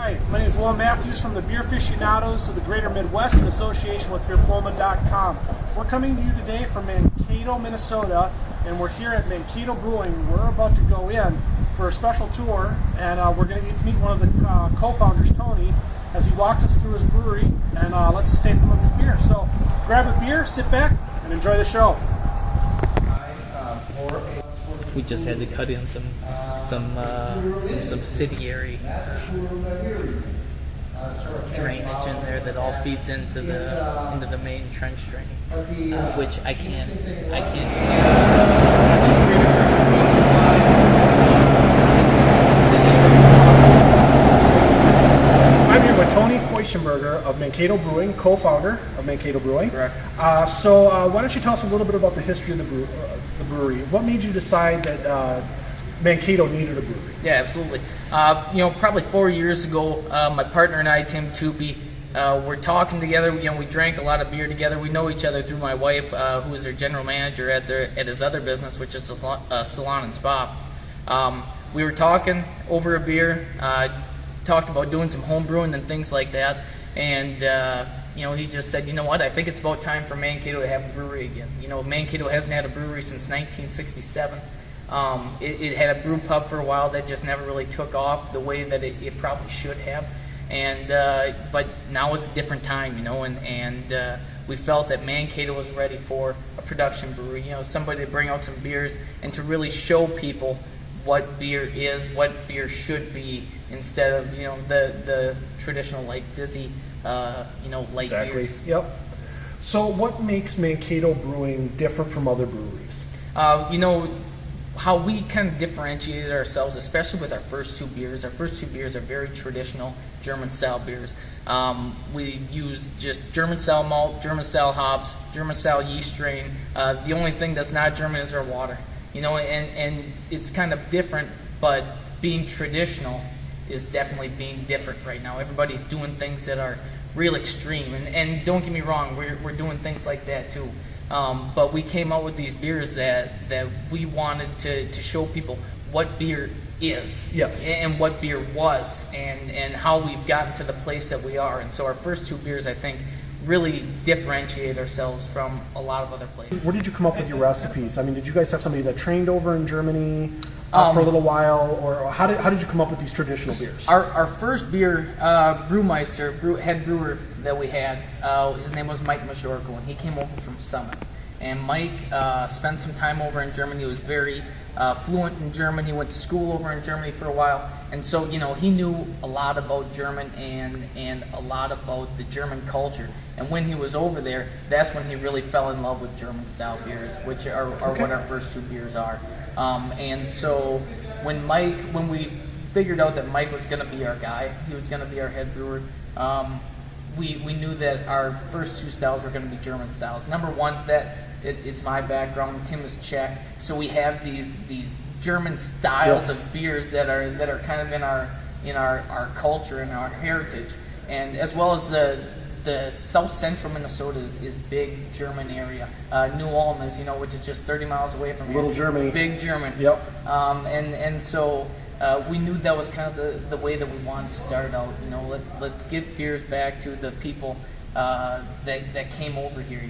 Hi, my name is Will Matthews from the Beer Aficionados of the Greater Midwest in association with Beerploma.com. We're coming to you today from Mankato, Minnesota, and we're here at Mankato Brewing. We're about to go in for a special tour, and we're going to get to meet one of the co-founders, Tony, as he walks us through his brewery and lets us taste some of his beer. So grab a beer, sit back, and enjoy the show. We just had to cut in some subsidiary drainage in there that all feeds into the main trench drain, which I can't I'm here with Tony Feuchtenberger of Mankato Brewing, co-founder of Mankato Brewing. Correct. So why don't you tell us a little bit about the history of the brewery? What made you decide that Mankato needed a brewery? Yeah, absolutely. Probably 4 years ago, my partner and I, Tim Tupy, were talking together. We drank a lot of beer together. We know each other through my wife, who is their general manager at his other business, which is a salon and spa. We were talking over a beer, talked about doing some home brewing and things like that, and he just said, you know what, I think it's about time for Mankato to have a brewery again. Mankato hasn't had a brewery since 1967. It had a brew pub for a while that just never really took off the way that it probably should have, but now it's a different time, and we felt that Mankato was ready for a production brewery, somebody to bring out some beers and to really show people what beer is, what beer should be, instead of the traditional light fizzy light beers. Yep. So what makes Mankato Brewing different from other breweries? How we kind of differentiated ourselves, especially with our first two beers. Our first two beers are very traditional German-style beers. We use just German-style malt, German-style hops, German-style yeast strain. The only thing that's not German is our water. And it's kind of different, but being traditional is definitely being different right now. Everybody's doing things that are real extreme, and don't get me wrong, we're doing things like that too. But we came out with these beers that we wanted to show people what beer is, yes, and what beer was, and how we've gotten to the place that we are. And so our first two beers, I think, really differentiate ourselves from a lot of other places. Where did you come up with your recipes? I mean, did you guys have somebody that trained over in Germany for a little while, or how did you come up with these traditional beers? Our first beer, brewmeister, head brewer that we had, his name was Mike Majorco, and he came over from Summit. And Mike spent some time over in Germany. He was very fluent in German. He went to school over in Germany for a while, and so he knew a lot about German and a lot about the German culture. And when he was over there, that's when he really fell in love with German-style beers, which are what our first two beers are. And so when we figured out that Mike was going to be our guy, he was going to be our head brewer, we knew that our first two styles were going to be German styles. Number one, it's my background. Tim is Czech, so we have these German styles of beers that are kind of in our culture and our heritage, and as well as the south central Minnesota is big German area. New Ulm is, which is just 30 miles away from here. Little Germany. Big German. Yep. And so we knew that was kind of the way that we wanted to start out. Let's get beers back to the people that came over here.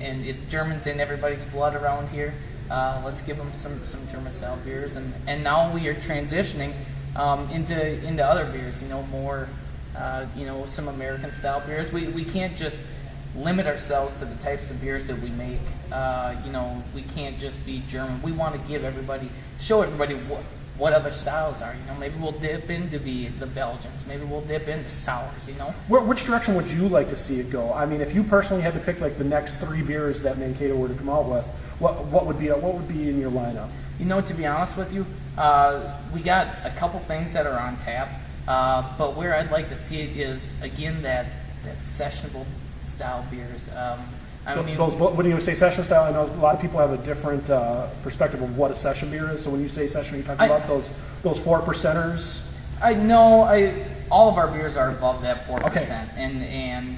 And if German's in everybody's blood around here, let's give them some German style beers. And now we are transitioning into other beers. More. Some American style beers. We can't just limit ourselves to the types of beers that we make. We can't just be German. We want to show everybody what other styles are. Maybe we'll dip into the Belgians. Maybe we'll dip into sours. Which direction would you like to see it go? I mean, if you personally had to pick like the next three beers that Mankato were to come out with, what would be in your lineup? To be honest with you, we got a couple things that are on tap. But where I'd like to see it is, again, that sessionable style beers. When you say session style, I know a lot of people have a different perspective of what a session beer is. So when you say session, are you talking about those 4%ers? I know all of our beers are above that 4%, okay. and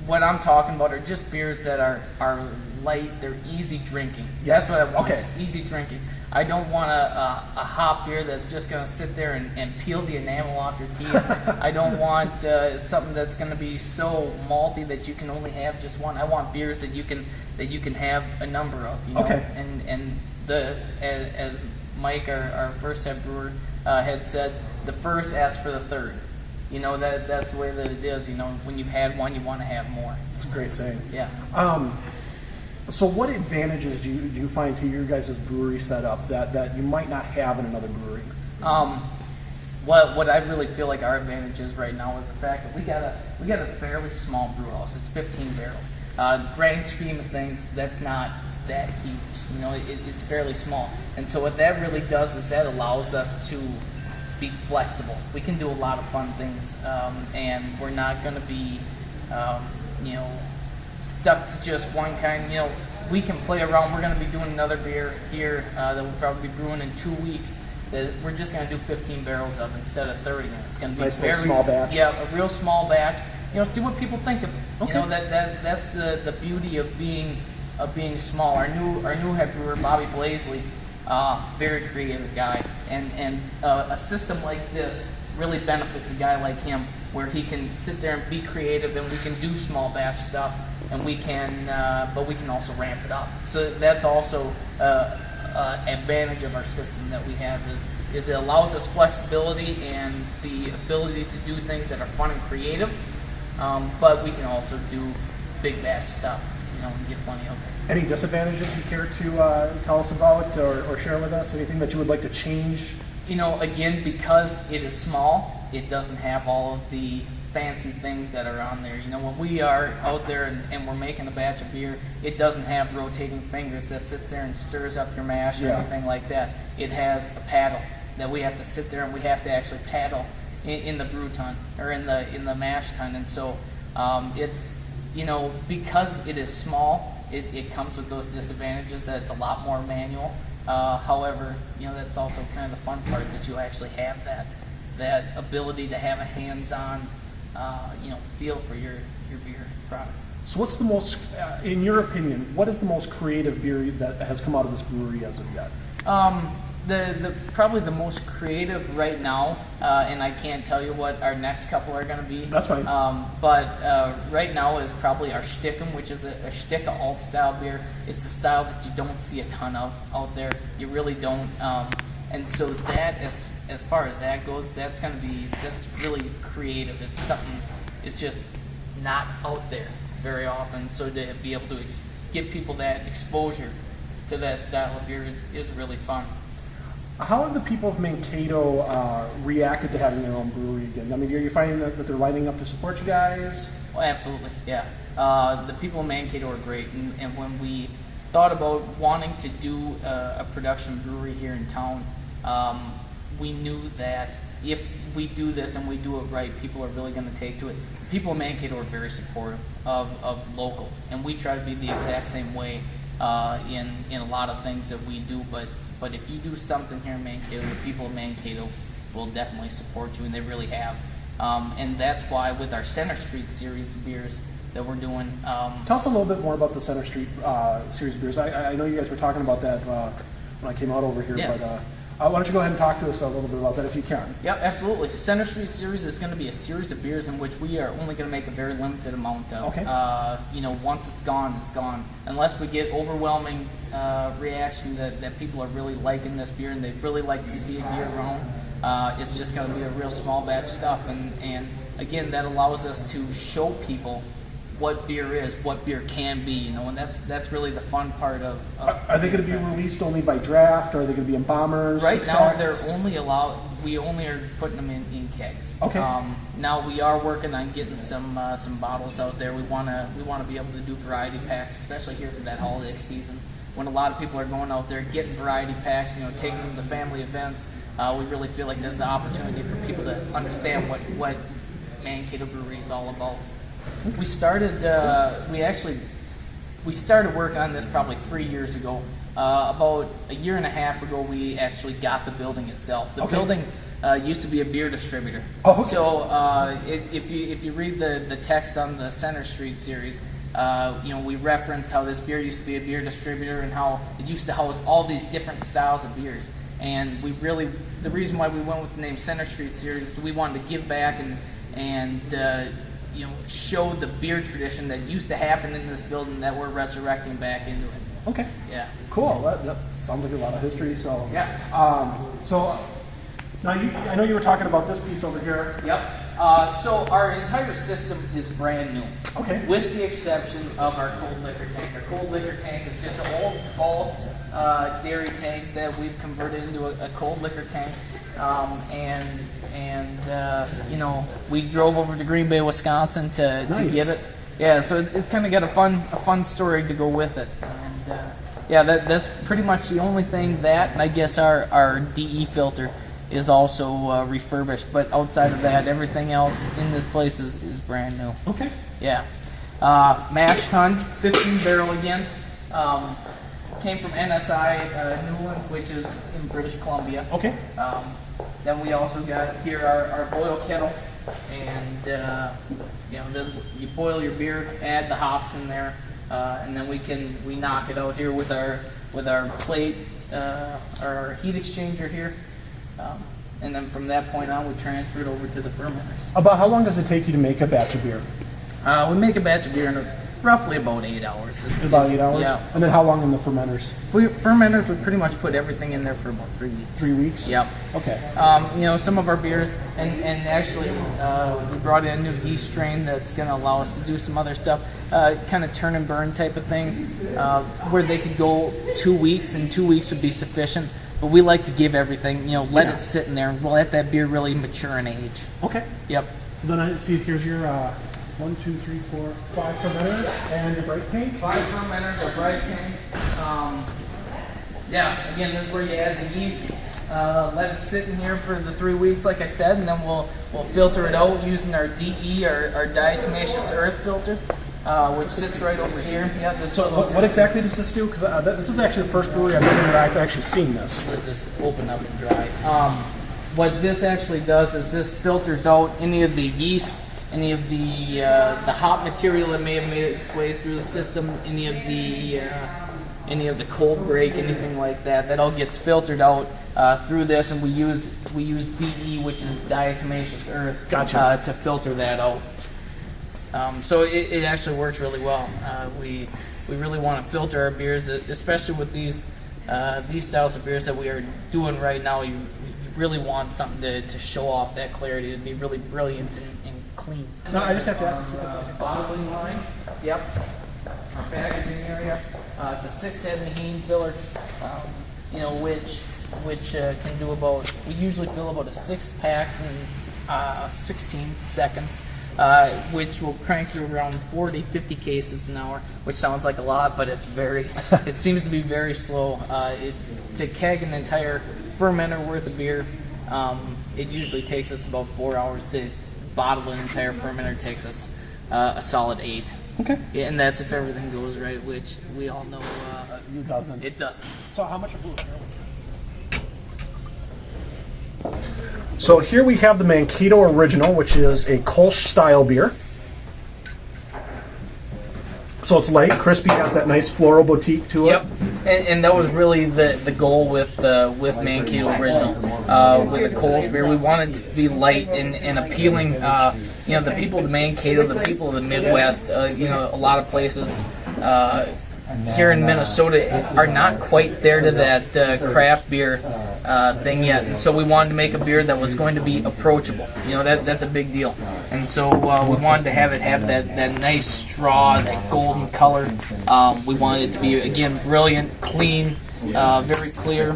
what I'm talking about are just beers that are light, they're easy drinking. That's what I want, Okay. just easy drinking. I don't want a hop beer that's just going to sit there and peel the enamel off your teeth. I don't want something that's going to be so malty that you can only have just one. I want beers that you can have a number of. You know? Okay. And as Mike, our first head brewer, had said, the first asks for the third. You know, that's the way that it is. You know, when you've had one, you want to have more. It's a great saying. Yeah. So what advantages do you find to your guys' brewery setup that you might not have in another brewery? What I really feel like our advantage is right now is the fact that we got a fairly small brew house. It's 15 barrels. Grand scheme of things, that's not that huge. You know, it's fairly small. And so what that really does is that allows us to be flexible. We can do a lot of fun things, and we're not going to be, stuck to just one kind. You know, we can play around. We're going to be doing another beer here that we'll probably be brewing in 2 weeks. That we're just going to do 15 barrels of instead of 30. And it's going to be Nice very little small batch. Yeah, a real small batch. You know, see what people think of it. Okay. You know, that's the beauty of being small. Our new head brewer, Bobby Blaisley, very creative guy, and a system like this really benefits a guy like him, where he can sit there and be creative, and we can do small batch stuff, and but we can also ramp it up. So that's also advantage of our system that we have is it allows us flexibility and the ability to do things that are fun and creative, but we can also do big batch stuff, you know, and get plenty of it. Any disadvantages you care to tell us about or share with us? Anything that you would like to change? You know, again, because it is small, it doesn't have all of the fancy things that are on there. You know, when we are out there and we're making a batch of beer, it doesn't have rotating fingers that sits there and stirs up your mash or anything like that. It has a paddle that we have to sit there and we have to actually paddle in the brew tun or in the mash tun. And so it's, you know, because it is small, it comes with those disadvantages that it's a lot more manual. However, you know, that's also kind of the fun part, that you actually have that ability to have a hands-on, feel for your beer product. So what's the most, in your opinion, what is the most creative beer that has come out of this brewery as of yet? The probably the most creative right now, and I can't tell you what our next couple are going to be. That's fine. But right now is probably our Stickum, which is a Sticka alt style beer. It's a style that you don't see a ton of out there. You really don't. And so that, as far as that goes, that's really creative. It's something. It's just not out there very often. So to be able to give people that exposure to that style of beer is really fun. How have the people of Mankato reacted to having their own brewery again? I mean, are you finding that they're lining up to support you guys? Oh, absolutely, yeah. The people in Mankato are great, and when we thought about wanting to do a production brewery here in town, we knew that if we do this and we do it right, people are really going to take to it. People in Mankato are very supportive of local, and we try to be the exact same way in a lot of things that we do, but if you do something here in Mankato, the people of Mankato will definitely support you, and they really have. And that's why with our Center Street series of beers that we're doing. Tell us a little bit more about the Center Street series of beers. I know you guys were talking about that when I came out over here, Yeah. but why don't you go ahead and talk to us a little bit about that if you can? Yep, absolutely. Center Street Series is going to be a series of beers in which we are only going to make a very limited amount of. Okay. Once it's gone, it's gone. Unless we get overwhelming reaction that people are really liking this beer and they really like to see it year round, it's just going to be a real small batch stuff. And again, that allows us to show people what beer is, what beer can be, and that's really the fun part of Are they going to be released only by draft, or are they going to be in bombers? right now, six-packs? they're only allowed. We only are putting them in kegs. Okay. Now we are working on getting some bottles out there. We wanna be able to do variety packs, especially here for that holiday season, when a lot of people are going out there getting variety packs. Taking them to family events. We really feel like there's an opportunity for people to understand what Mankato Brewery is all about. We started working on this probably 3 years ago, About a year and a half ago, we actually got the building itself. The building used to be a beer distributor. Oh, okay. So if you read the text on the Center Street series, we reference how this beer used to be a beer distributor and how it used to house all these different styles of beers. And the reason why we went with the name Center Street series is we wanted to give back and show the beer tradition that used to happen in this building that we're resurrecting back into it. Okay. Yeah. Cool. That sounds like a lot of history. So Yeah. so now I know you were talking about this piece over here. Yep. So our entire system is brand new. Okay. With the exception of our cold liquor tank. Our cold liquor tank is just an old bulk dairy tank that we've converted into a cold liquor tank. We drove over to Green Bay, Wisconsin to get it. Yeah, so it's kind of got a fun story to go with it. And that's pretty much the only thing that, and I guess our DE filter is also refurbished. But outside of that, everything else in this place is brand new. Okay. Yeah. Mash tun, 15 barrel again. Came from NSI Newland, which is in British Columbia. Okay. Then we also got here our boil kettle, and you boil your beer, add the hops in there, and then we knock it out here with our plate, our heat exchanger here, and then from that point on we transfer it over to the fermenters. About how long does it take you to make a batch of beer? We make a batch of beer in roughly about 8 hours. About 8 hours? Yeah. And then how long in the fermenters? Fermenters would pretty much put everything in there for about 3 weeks. 3 weeks? Yep. Okay. Some of our beers, and actually we brought in a new yeast strain that's going to allow us to do some other stuff, kind of turn and burn type of things, where they could go 2 weeks, and 2 weeks would be sufficient. But we like to give everything, let it sit in there, and let that beer really mature in age. Okay. Yep. So then I see here's your 1, 2, 3, 4, 5 fermenters and your bright tank. 5 fermenters, a bright tank. Again, this is where you add the yeast. Let it sit in here for the 3 weeks, like I said, and then we'll filter it out using our DE, our diatomaceous earth filter, which sits right over here. Yeah. So what exactly does this do? Because this is actually the first brewery I've been in where I've actually seen this. Let this open up and dry. What this actually does is this filters out any of the yeast, any of the hop material that may have made its way through the system, any of the cold break, anything like that. That all gets filtered out through this, and we use DE, which is diatomaceous earth, Gotcha. To filter that out. So it actually works really well. We really want to filter our beers, especially with these styles of beers that we are doing right now. You really want something to show off that clarity. It'd be really brilliant and clean. No, I just have to ask this. Bottling line. Yep. Our packaging area. It's a 6-head Maheen filler, which can do we usually fill about a 6-pack in 16 seconds, which will crank through around 40, 50 cases an hour, which sounds like a lot, but it seems to be very slow. To keg an entire fermenter worth of beer, it usually takes us about 4 hours. To bottle an entire fermenter takes us a solid 8. Okay. Yeah, and that's if everything goes right, which we all know It doesn't. it doesn't. So how much of So here we have the Mankato Original, which is a Kolsch style beer. So it's light, crispy, has that nice floral boutique to it. Yep, and that was really the goal with Mankato Original. With the Kolsch beer, we wanted it to be light and appealing. The people of the Mankato, the people of the Midwest, a lot of places here in Minnesota are not quite there to that craft beer thing yet. And so we wanted to make a beer that was going to be approachable. That's a big deal. And so we wanted to have that nice straw, that golden color. We wanted it to be, again, brilliant, clean, very clear.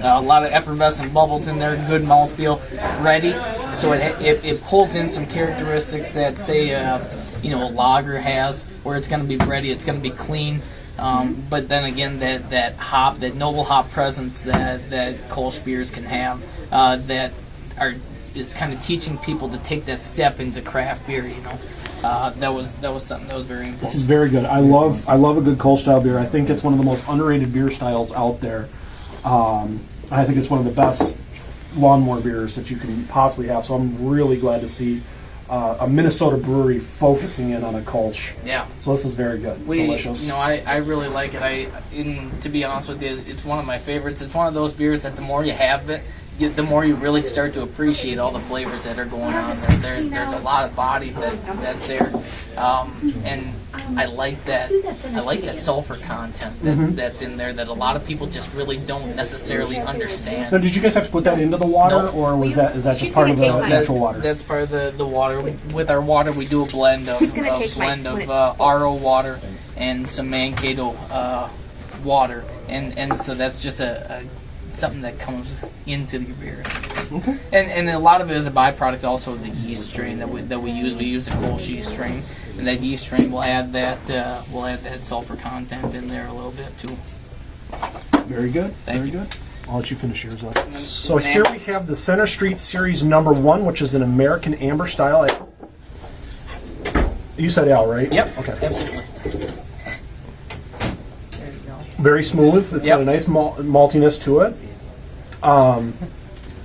A lot of effervescent bubbles in there, good mouthfeel, ready. So it pulls in some characteristics that, say, a lager has, where it's going to be ready, it's going to be clean. But then again, that hop, that noble hop presence that Kolsch beers can have, is kind of teaching people to take that step into craft beer. that was something that was very important. This is very good. I love a good Kolsch style beer. I think it's one of the most underrated beer styles out there. I think it's one of the best lawnmower beers that you can possibly have. So I'm really glad to see a Minnesota brewery focusing in on a Kolsch. Yeah. So this is very good. Delicious. I really like it. To be honest with you, it's one of my favorites. It's one of those beers that the more you have it, the more you really start to appreciate all the flavors that are going on there. There's a lot of body that's there, and I like that. I like that sulfur content that's in there that a lot of people just really don't necessarily understand. Now, did you guys have to put that into the water, Nope. or is that just part of the natural water? That's part of the water. With our water, we do a blend of RO water and some Mankato water, and so that's just a something that comes into your beers. Okay. And a lot of it is a byproduct also of the yeast strain that we use. We use a Kolsch yeast strain, and that yeast strain will add that sulfur content in there a little bit too. Very good. Thank Very you. good. I'll let you finish yours up. So here we have the Center Street Series #1, which is an American Amber style ale. You said ale, right? Yep. Okay. Absolutely. There you go. Very smooth. It's got a nice maltiness to it.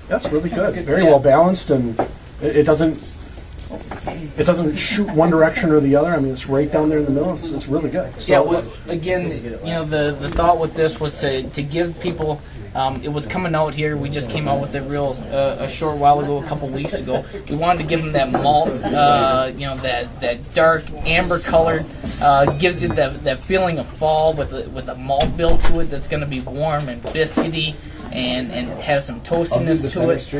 That's really good. Very well balanced, and it doesn't shoot one direction or the other. I mean, it's right down there in the middle. It's really good. So, Yeah. Well, again, the thought with this was to give people. It was coming out here. We just came out with it a short while ago, a couple weeks ago. We wanted to give them that malt, that dark amber colored, gives you that feeling of fall with a malt build to it that's going to be warm and biscuity and has some toastiness to it.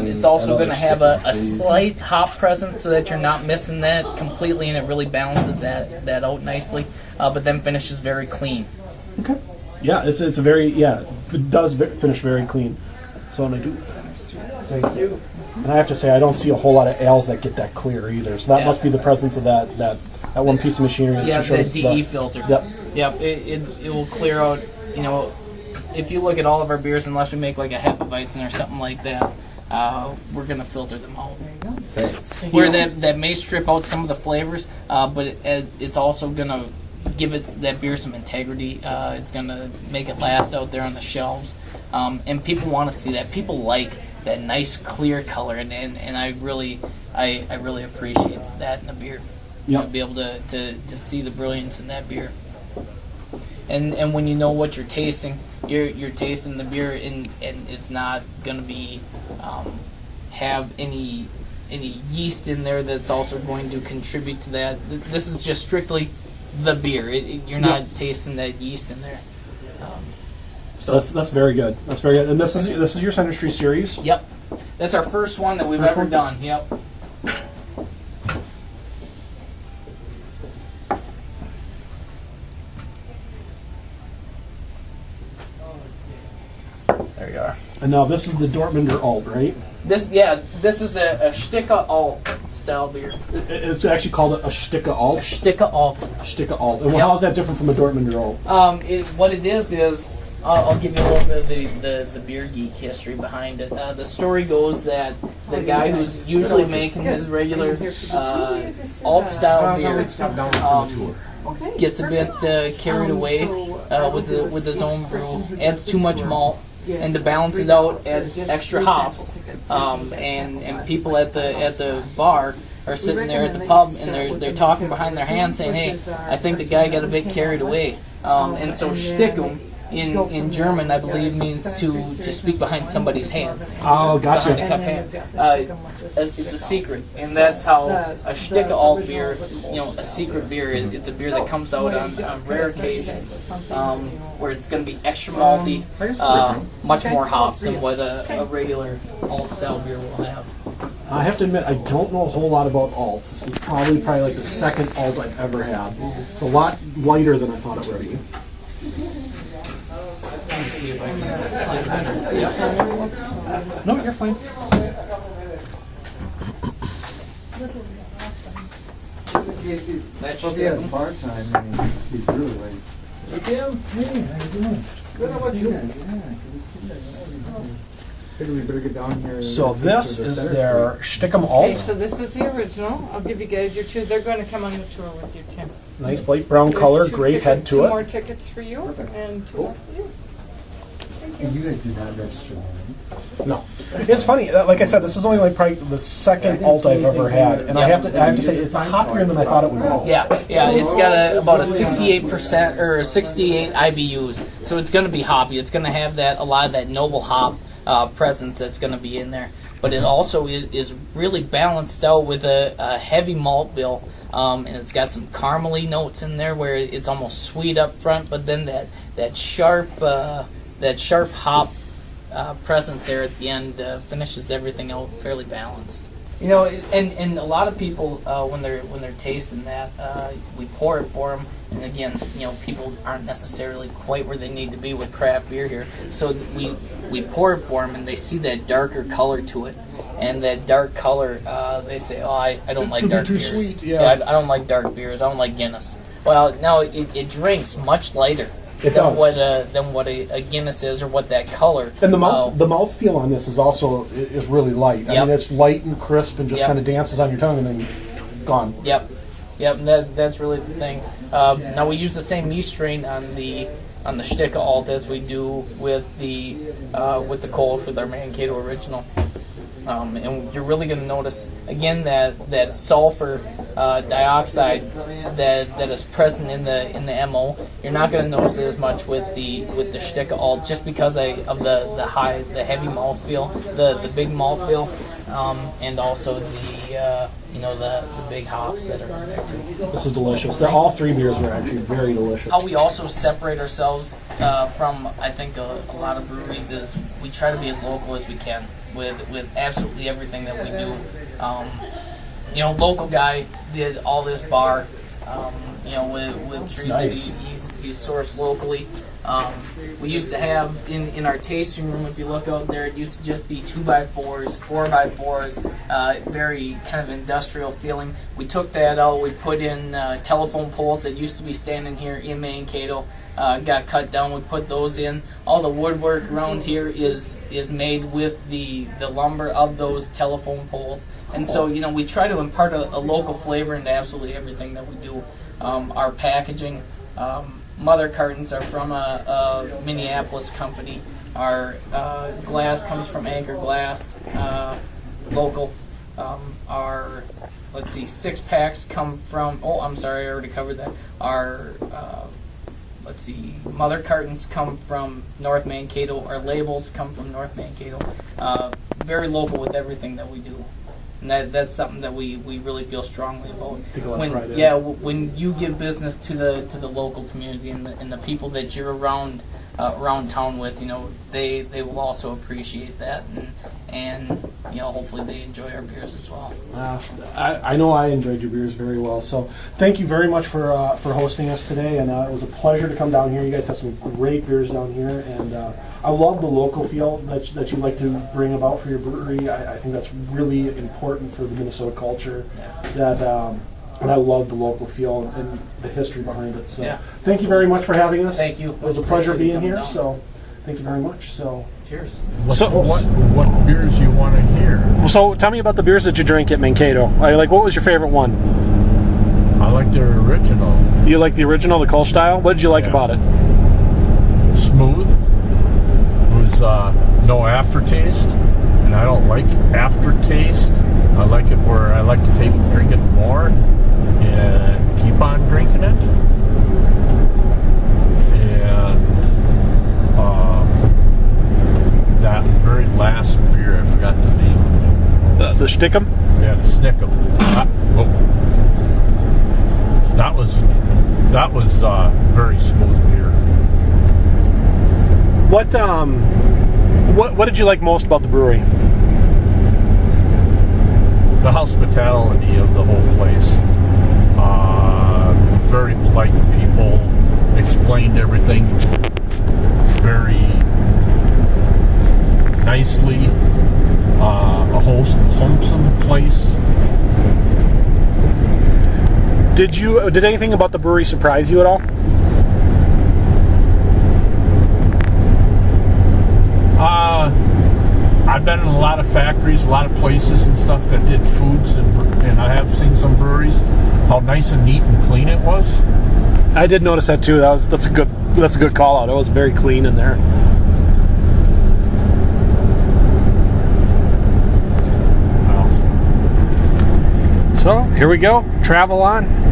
It's also going to have a slight hop presence so that you're not missing that completely, and it really balances that out nicely. But then finishes very clean. okay. Yeah, it's a very it does finish very clean. So and I do. Thank you. And I have to say, I don't see a whole lot of ales that get that clear either. So that must be the presence of that one piece of machinery that Yeah, you showed that us. DE filter. Yep. It will clear out. If you look at all of our beers, unless we make like a Hefeweizen or something like that, we're gonna filter them out. Thanks. Where that may strip out some of the flavors, but it's also gonna give that beer some integrity. It's gonna make it last out there on the shelves, and people want to see that. People like that nice clear color, and I really appreciate that in a beer. Yep. Be able to see the brilliance in that beer. And when you know what you're tasting, you're tasting the beer, and it's not gonna be have any yeast in there that's also going to contribute to that. This is just strictly the beer. You're not tasting that yeast in there. So that's very good. That's very good. And this is your Center Street Series. Yep, that's our first one that we've ever done. Yep. There you are. And now this is the Dortmunder Alt, right? This is a Sticka Alt style beer. It's actually called a Sticka Alt. Sticka Alt. Sticka Alt. And how is that different from a Dortmunder Alt? What it is I'll give you a little bit of the beer geek history behind it. The story goes that the guy who's usually making his regular alt style beer gets a bit carried away with his own brew, adds too much malt, and to balance it out, adds extra hops. And people at the bar are sitting there at the pub, and they're talking behind their hand saying, "Hey, I think the guy got a bit carried away." And so Stickum in German, I believe, means to speak behind somebody's hand. Oh, gotcha. Behind the cup hand. It's a secret, and that's how a Sticka Alt beer, a secret beer. It's a beer that comes out on rare occasions, where it's going to be extra malty, much more hops than what a regular alt style beer will have. I have to admit, I don't know a whole lot about alts. This is probably like the second alt I've ever had. It's a lot lighter than I thought it would be. Let me see if I can slide that. No, you're fine. That's Well, yeah, it's bar time. I mean, he's really late. Hey, how you doing? Good, how about you? Yeah, good to see you. Figure we better get down here. So this is their Stickum Okay, Alt. so this is the original. I'll give you guys your two. They're going to come on the tour with you, Tim. Nice light brown There's color, two great head two to more it. tickets for you, Perfect. and two Cool. more for you. Thank And you. you guys did not register that, No, it's funny. Like I said, this is only like probably the second alt I've ever had, and I have to say it's hoppier than I thought it would be. Yeah, it's got about a 68% or 68 IBUs, so it's going to be hoppy. It's going to have a lot of that noble hop presence that's going to be in there. But it also is really balanced out with a heavy malt bill, and it's got some caramely notes in there where it's almost sweet up front, but then that sharp hop presence there at the end finishes everything out fairly balanced. You know, and a lot of people when they're tasting that, we pour it for them, and again, you know, people aren't necessarily quite where they need to be with craft beer here, so we pour it for them, and they see that darker color to it, and that dark color, they say, oh, I don't It's like gonna be dark too beers. sweet, yeah. I don't like dark beers. I don't like Guinness. Well, no, it drinks much lighter. It than does. what a Guinness is, or what that color. And the mouth feel on this is also is really light. I Yep. mean, it's light and crisp and just Yep. kind of dances on your tongue and then gone. Yep, and that's really the thing. Now we use the same yeast strain on the Sticka Alt as we do with the Kolsch with our Mankato Original. And you're really going to notice again that sulfur dioxide that is present in the MO. You're not going to notice it as much with the Sticka Alt just because of the heavy mouthfeel, the big mouthfeel, and also the big hops that are in there too. This is delicious. All three beers are actually very delicious. How we also separate ourselves from, I think, a lot of breweries is we try to be as local as we can with absolutely everything that we do. Local guy did all this bar, with trees nice. that he's sourced locally. We used to have in our tasting room, if you look out there, it used to just be 2x4s, 4x4s, very kind of industrial feeling. We took that out, we put in telephone poles that used to be standing here in Mankato, got cut down, we put those in. All the woodwork around here is made with the lumber of those telephone poles. And so, we try to impart a local flavor into absolutely everything that we do. Our packaging, mother cartons are from a Minneapolis company. Our glass comes from Anchor Glass, local. Our 6-packs come from, I already covered that. Our mother cartons come from North Mankato. Our labels come from North Mankato. Very local with everything that we do. And that's something that we really feel strongly about. Take a lot of pride in. When you give business to the local community and the people that you're around town with, they will also appreciate that, and hopefully they enjoy our beers as well. I know I enjoyed your beers very well. So thank you very much for hosting us today, and it was a pleasure to come down here. You guys have some great beers down here, and I love the local feel that you like to bring about for your brewery. I think that's really important for the Minnesota culture. And I love the local feel and the history behind it. So thank you very much for having us. Thank you. It was a pleasure Appreciate you being coming here. down. So thank you very much. So Cheers. What beers you want to hear? So tell me about the beers that you drink at Mankato. What was your favorite one? I like their original. You like the original, the Kolsch style? What did you like Yeah. about it? Smooth. It was no aftertaste, and I don't like aftertaste. I like it where I like to drink it more and keep on drinking it. And that very last beer, I forgot the name of it. The Stickum? Yeah, the Snickum. That was very smooth beer. What did you like most about the brewery? The hospitality of the whole place. Very polite people. Explained everything very nicely. A wholesome place. Did anything about the brewery surprise you at all? I factories, a lot of places and stuff that did foods, and I have seen some breweries, how nice and neat and clean it was. I did notice that too. That's a good call out. It was very clean in there. Well, So here we go. Travel on.